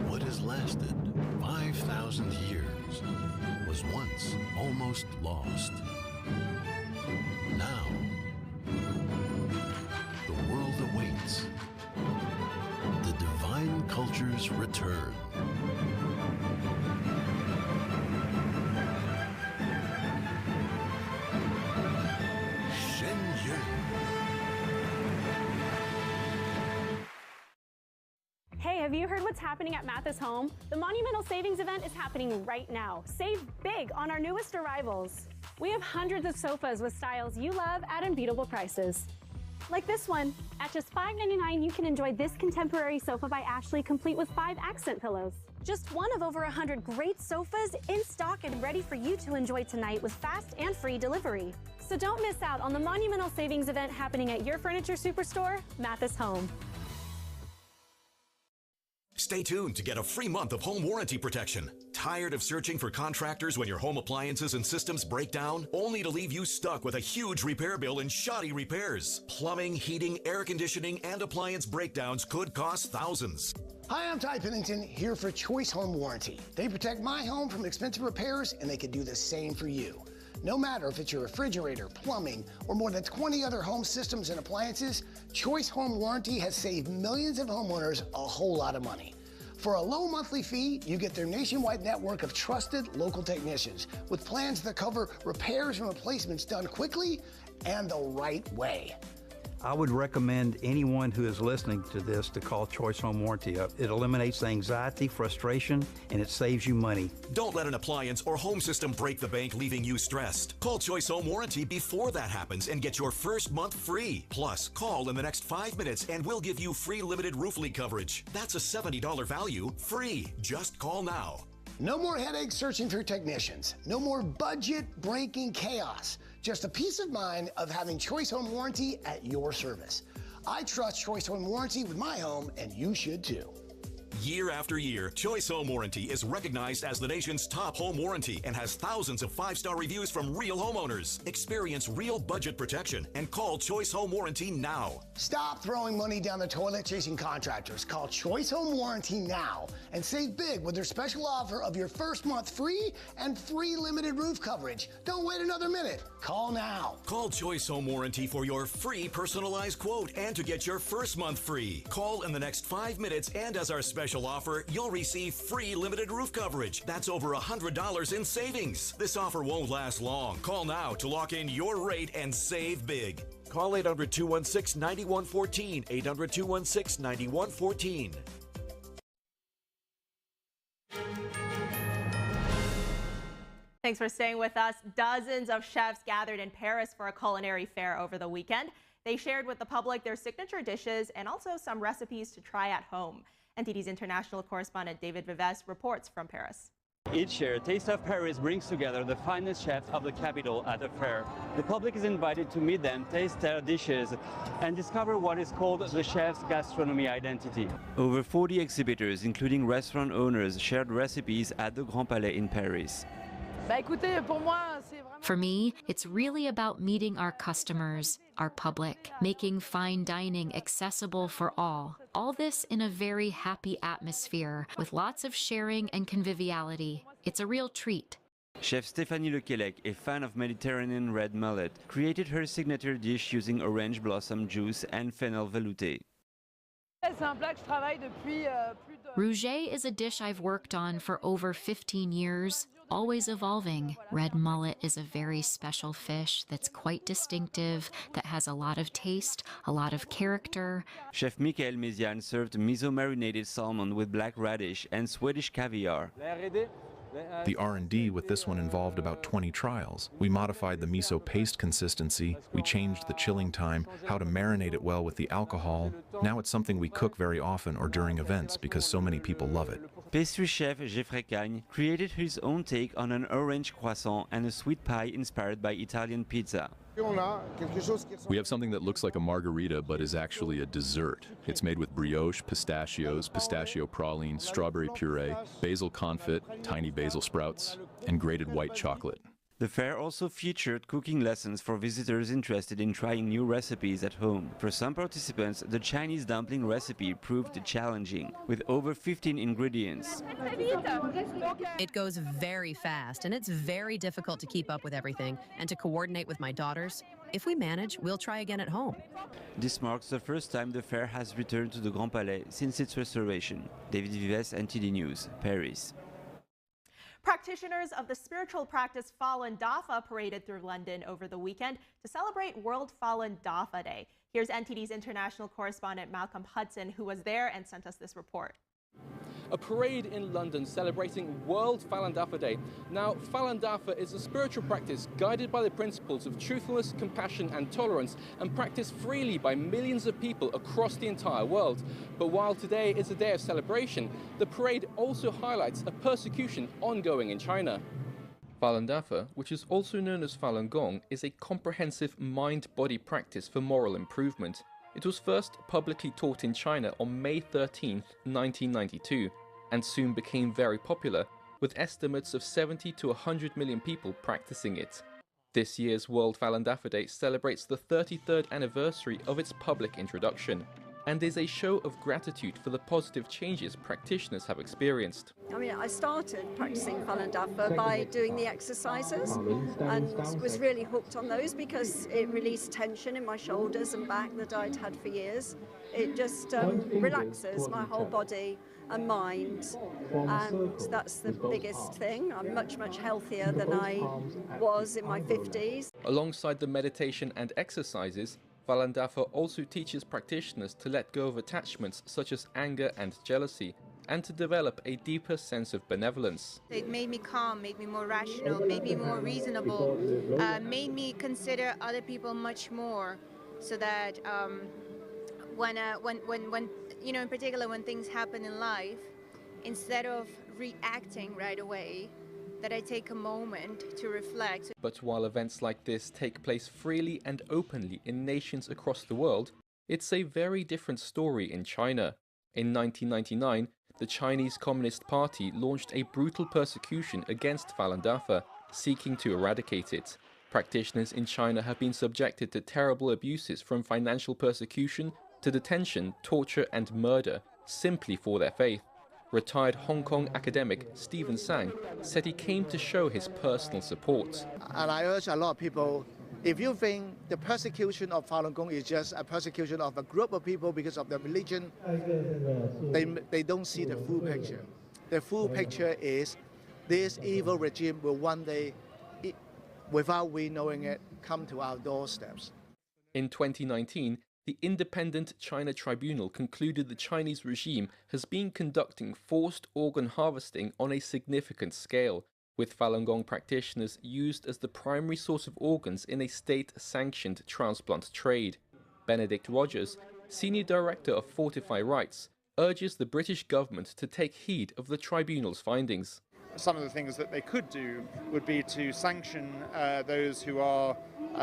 What has lasted 5,000 years was once almost lost. Now, the world awaits the divine culture's return. Hey, have you heard what's happening at Mathis Home? The Monumental Savings Event is happening right now. Save big on our newest arrivals. We have hundreds of sofas with styles you love at unbeatable prices. Like this one. At just $5.99, you can enjoy this contemporary sofa by Ashley, complete with 5 accent pillows. Just one of over 100 great sofas in stock and ready for you to enjoy tonight with fast and free delivery. So don't miss out on the Monumental Savings Event happening at your furniture superstore, Mathis Home. Stay tuned to get a free month of home warranty protection. Tired of searching for contractors when your home appliances and systems break down, only to leave you stuck with a huge repair bill and shoddy repairs? Plumbing, heating, air conditioning, and appliance breakdowns could cost thousands. Hi, I'm Ty Pennington, here for Choice Home Warranty. They protect my home from expensive repairs, and they can do the same for you. No matter if it's your refrigerator, plumbing, or more than 20 other home systems and appliances, Choice Home Warranty has saved millions of homeowners a whole lot of money. For a low monthly fee, you get their nationwide network of trusted local technicians with plans that cover repairs and replacements done quickly and the right way. I would recommend anyone who is listening to this to call Choice Home Warranty up. It eliminates anxiety, frustration, and it saves you money. Don't let an appliance or home system break the bank, leaving you stressed. Call Choice Home Warranty before that happens and get your first month free. Plus, call in the next 5 minutes and we'll give you free limited roof leak coverage. That's a $70 value, free. Just call now. No more headaches searching for technicians. No more budget-breaking chaos. Just a peace of mind of having Choice Home Warranty at your service. I trust Choice Home Warranty with my home, and you should too. Year after year, Choice Home Warranty is recognized as the nation's top home warranty and has thousands of 5-star reviews from real homeowners. Experience real budget protection and call Choice Home Warranty now. Stop throwing money down the toilet chasing contractors. Call Choice Home Warranty now and save big with their special offer of your first month free and free limited roof coverage. Don't wait another minute. Call now. Call Choice Home Warranty for your free personalized quote and to get your first month free. Call in the next 5 minutes, and as our special offer, you'll receive free limited roof coverage. That's over $100 in savings. This offer won't last long. Call now to lock in your rate and save big. Call 800-216-9114, 800-216-9114. Thanks for staying with us. Dozens of chefs gathered in Paris for a culinary fair over the weekend. They shared with the public their signature dishes and also some recipes to try at home. NTD's international correspondent David Vives reports from Paris. Each year, Taste of Paris brings together the finest chefs of the capital at a fair. The public is invited to meet them, taste their dishes, and discover what is called the chef's gastronomy identity. Over 40 exhibitors, including restaurant owners, shared recipes at the Grand Palais in Paris. For me, it's really about meeting our customers, our public, making fine dining accessible for all. All this in a very happy atmosphere, with lots of sharing and conviviality. It's a real treat. Chef Stéphanie Lequelec, a fan of Mediterranean red mullet, created her signature dish using orange blossom juice and fennel velouté. Rouget is a dish I've worked on for over 15 years. Always evolving. Red mullet is a very special fish that's quite distinctive, that has a lot of taste, a lot of character. Chef Michael Méziane served miso-marinated salmon with black radish and Swedish caviar. The R&D with this one involved about 20 trials. We modified the miso paste consistency, we changed the chilling time, how to marinate it well with the alcohol. Now it's something we cook very often or during events because so many people love it. Pastry chef Geoffrey Cagne created his own take on an orange croissant and a sweet pie inspired by Italian pizza. We have something that looks like a margarita but is actually a dessert. It's made with brioche, pistachios, pistachio praline, strawberry puree, basil confit, tiny basil sprouts, and grated white chocolate. The fair also featured cooking lessons for visitors interested in trying new recipes at home. For some participants, the Chinese dumpling recipe proved challenging, with over 15 ingredients. It goes very fast, and it's very difficult to keep up with everything and to coordinate with my daughters. If we manage, we'll try again at home. This marks the first time the fair has returned to the Grand Palais since its restoration. David Vives, NTD News, Paris. Practitioners of the spiritual practice Falun Dafa paraded through London over the weekend to celebrate World Falun Dafa Day. Here's NTD's international correspondent Malcolm Hudson, who was there and sent us this report. A parade in London celebrating World Falun Dafa Day. Now, Falun Dafa is a spiritual practice guided by the principles of truthfulness, compassion and tolerance, and practiced freely by millions of people across the entire world. But while today is a day of celebration, the parade also highlights a persecution ongoing in China. Falun Dafa, which is also known as Falun Gong, is a comprehensive mind-body practice for moral improvement. It was first publicly taught in China on May 13, 1992, and soon became very popular, with estimates of 70 to 100 million people practicing it. This year's World Falun Dafa Day celebrates the 33rd anniversary of its public introduction. and is a show of gratitude for the positive changes practitioners have experienced. I mean, I started practicing Falun Dafa by doing the exercises and was really hooked on those because it released tension in my shoulders and back that I'd had for years. It just relaxes my whole body and mind, and that's the biggest thing. I'm much, much healthier than I was in my 50s. Alongside the meditation and exercises, Falun Dafa also teaches practitioners to let go of attachments such as anger and jealousy, and to develop a deeper sense of benevolence. It made me calm, made me more rational, made me more reasonable, made me consider other people much more, so that when you know, in particular when things happen in life, instead of reacting right away, that I take a moment to reflect. But while events like this take place freely and openly in nations across the world, it's a very different story in China. In 1999, the Chinese Communist Party launched a brutal persecution against Falun Dafa, seeking to eradicate it. Practitioners in China have been subjected to terrible abuses, from financial persecution to detention, torture and murder, simply for their faith. Retired Hong Kong academic Stephen Sang said he came to show his personal support. And I urge a lot of people, if you think the persecution of Falun Gong is just a persecution of a group of people because of their religion, they don't see the full picture. The full picture is this evil regime will one day, without we knowing it, come to our doorsteps. In 2019, the Independent China Tribunal concluded the Chinese regime has been conducting forced organ harvesting on a significant scale, with Falun Gong practitioners used as the primary source of organs in a state-sanctioned transplant trade. Benedict Rogers, Senior Director of Fortify Rights, urges the British government to take heed of the tribunal's findings. Some of the things that they could do would be to sanction those who are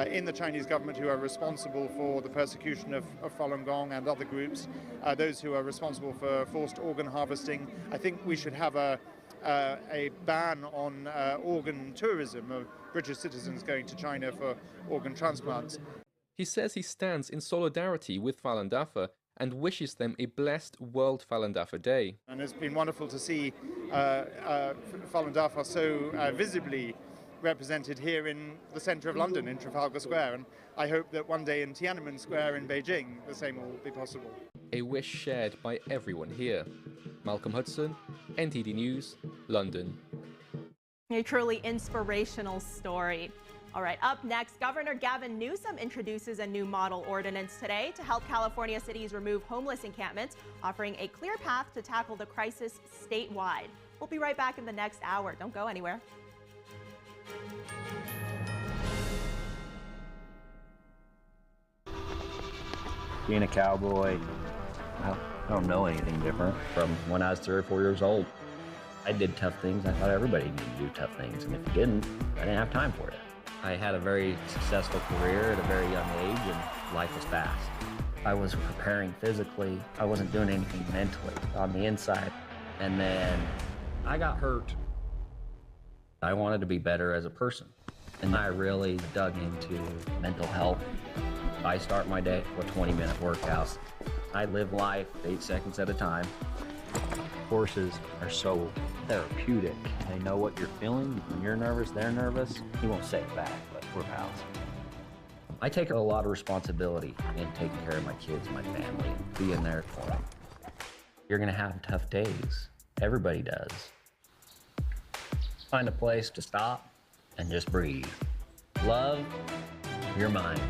in the Chinese government who are responsible for the persecution of Falun Gong and other groups, those who are responsible for forced organ harvesting. I think we should have a ban on organ tourism of British citizens going to China for organ transplants. He says he stands in solidarity with Falun Dafa and wishes them a blessed World Falun Dafa Day. And it's been wonderful to see Falun Dafa so visibly represented here in the centre of London, in Trafalgar Square, and I hope that one day in Tiananmen Square in Beijing the same will be possible. A wish shared by everyone here. Malcolm Hudson, NTD News, London. A truly inspirational story. All right, up next, Governor Gavin Newsom introduces a new model ordinance today to help California cities remove homeless encampments, offering a clear path to tackle the crisis statewide. We'll be right back in the next hour. Don't go anywhere. Being a cowboy, I don't know anything different from when I was 3 or 4 years old. I did tough things. I thought everybody needed to do tough things, and if you didn't, I didn't have time for it. I had a very successful career at a very young age, and life was fast. I was preparing physically. I wasn't doing anything mentally on the inside. And then I got hurt. I wanted to be better as a person, and I really dug into mental health. I start my day with 20-minute workouts. I live life 8 seconds at a time. Horses are so therapeutic. They know what you're feeling. When you're nervous, they're nervous. You won't say it back, but we're pals. I take a lot of responsibility in taking care of my kids, my family, and being there for them. You're gonna have tough days. Everybody does. Find a place to stop and just breathe. Love your mind.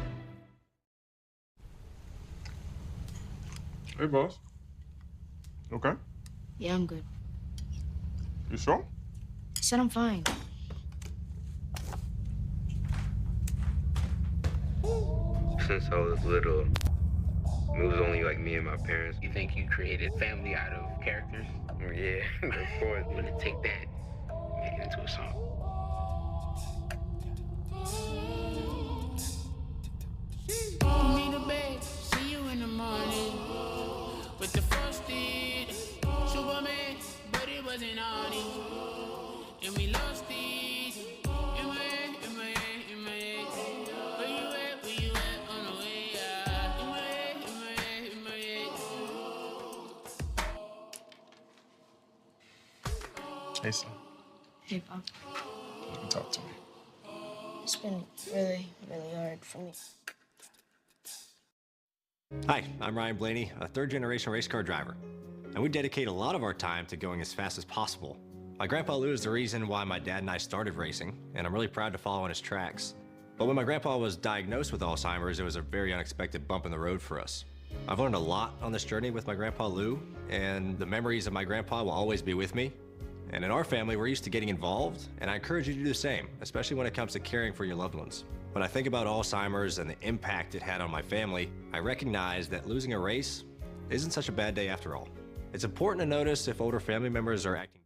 Hey, boss. Okay? Yeah, I'm good. You sure? I said I'm fine. Since I was little, it was only like me and my parents. You think you created family out of characters? Yeah, of course. I'm gonna take that and make it into a song. Me the bed, see you in the morning. With the frosted Superman, but it wasn't on it. And we lost it. In my head, in my head, in my head. Where you at on the way? In my head, in my head, in my head. Hey, son. Hey, Pop. You can talk to me. It's been really, really hard for me. Hi, I'm Ryan Blaney, a third-generation race car driver, and we dedicate a lot of our time to going as fast as possible. My grandpa Lou is the reason why my dad and I started racing, and I'm really proud to follow in his tracks. But when my grandpa was diagnosed with Alzheimer's, it was a very unexpected bump in the road for us. I've learned a lot on this journey with my grandpa Lou, and the memories of my grandpa will always be with me. And in our family, we're used to getting involved, and I encourage you to do the same, especially when it comes to caring for your loved ones. When I think about Alzheimer's and the impact it had on my family, I recognize that losing a race isn't such a bad day after all. It's important to notice if older family members are acting